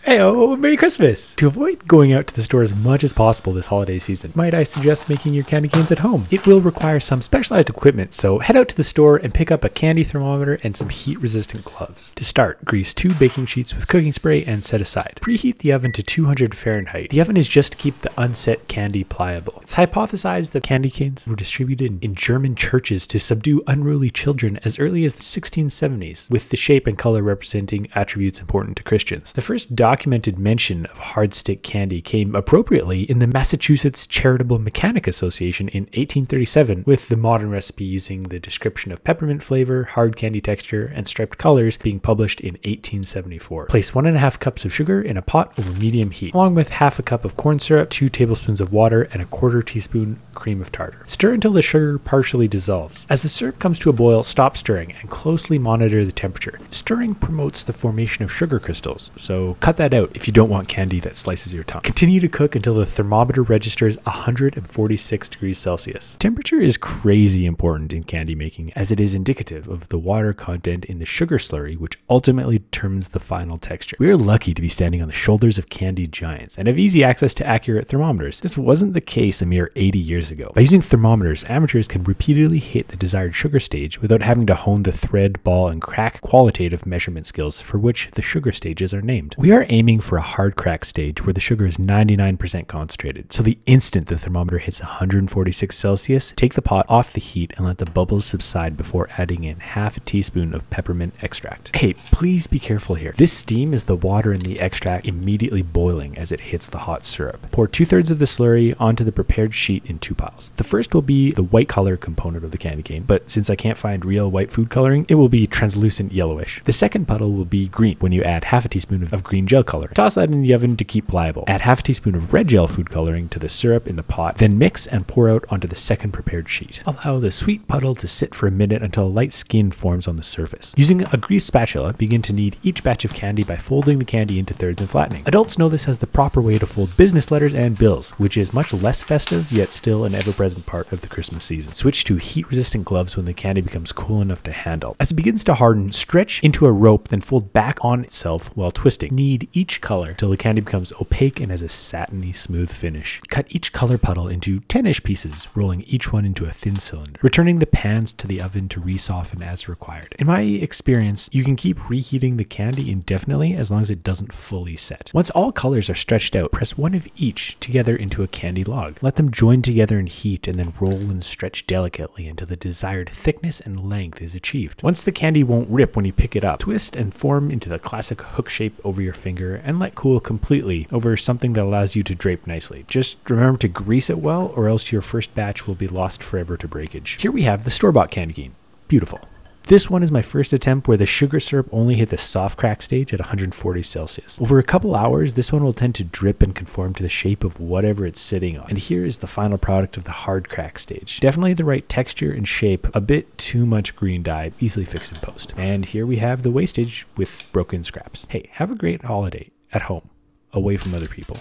Heyo, Merry Christmas! To avoid going out to the store as much as possible this holiday season, might I suggest making your candy canes at home? It will require some specialized equipment, so head out to the store and pick up a candy thermometer and some heat-resistant gloves. To start, grease 2 baking sheets with cooking spray and set aside. Preheat the oven to 200 Fahrenheit. The oven is just to keep the unset candy pliable. It's hypothesized that candy canes were distributed in German churches to subdue unruly children as early as the 1670s, with the shape and color representing attributes important to Christians. The first documented mention of hard stick candy came appropriately in the Massachusetts Charitable Mechanic Association in 1837, with the modern recipe using the description of peppermint flavor, hard candy texture, and striped colors being published in 1874. Place 1.5 cups of sugar in a pot over medium heat, along with half a cup of corn syrup, 2 tablespoons of water, and a 1/4 teaspoon cream of tartar. Stir until the sugar partially dissolves. As the syrup comes to a boil, stop stirring and closely monitor the temperature. Stirring promotes the formation of sugar crystals, so cut that out if you don't want candy that slices your tongue. Continue to cook until the thermometer registers 146 degrees Celsius. Temperature is crazy important in candy making, as it is indicative of the water content in the sugar slurry, which ultimately determines the final texture. We are lucky to be standing on the shoulders of candy giants and have easy access to accurate thermometers. This wasn't the case a mere 80 years ago. By using thermometers, amateurs can repeatedly hit the desired sugar stage without having to hone the thread, ball, and crack qualitative measurement skills for which the sugar stages are named. We are aiming for a hard crack stage where the sugar is 99% concentrated. So the instant the thermometer hits 146 Celsius, take the pot off the heat and let the bubbles subside before adding in half a teaspoon of peppermint extract. Hey, please be careful here. This steam is the water in the extract immediately boiling as it hits the hot syrup. Pour 2/3 of the slurry onto the prepared sheet in 2 piles. The first will be the white color component of the candy cane, but since I can't find real white food coloring, it will be translucent yellowish. The second puddle will be green when you add half a teaspoon of green gel color. Toss that in the oven to keep pliable. Add half a teaspoon of red gel food coloring to the syrup in the pot, then mix and pour out onto the second prepared sheet. Allow the sweet puddle to sit for a minute until a light skin forms on the surface. Using a greased spatula, begin to knead each batch of candy by folding the candy into thirds and flattening. Adults know this as the proper way to fold business letters and bills, which is much less festive, yet still an ever-present part of the Christmas season. Switch to heat-resistant gloves when the candy becomes cool enough to handle. As it begins to harden, stretch into a rope, then fold back on itself while twisting. Knead each color till the candy becomes opaque and has a satiny, smooth finish. Cut each color puddle into 10-ish pieces, rolling each one into a thin cylinder. Returning the pans to the oven to resoften as required. In my experience, you can keep reheating the candy indefinitely as long as it doesn't fully set. Once all colors are stretched out, press one of each together into a candy log. Let them join together in heat and then roll and stretch delicately until the desired thickness and length is achieved. Once the candy won't rip when you pick it up, twist and form into the classic hook shape over your finger and let cool completely over something that allows you to drape nicely. Just remember to grease it well, or else your first batch will be lost forever to breakage. Here we have the store-bought candy cane. Beautiful. This one is my first attempt where the sugar syrup only hit the soft crack stage at 140 Celsius. Over a couple hours, this one will tend to drip and conform to the shape of whatever it's sitting on. And here is the final product of the hard crack stage. Definitely the right texture and shape, a bit too much green dye, easily fixed in post. And here we have the wastage with broken scraps. Hey, have a great holiday at home, away from other people.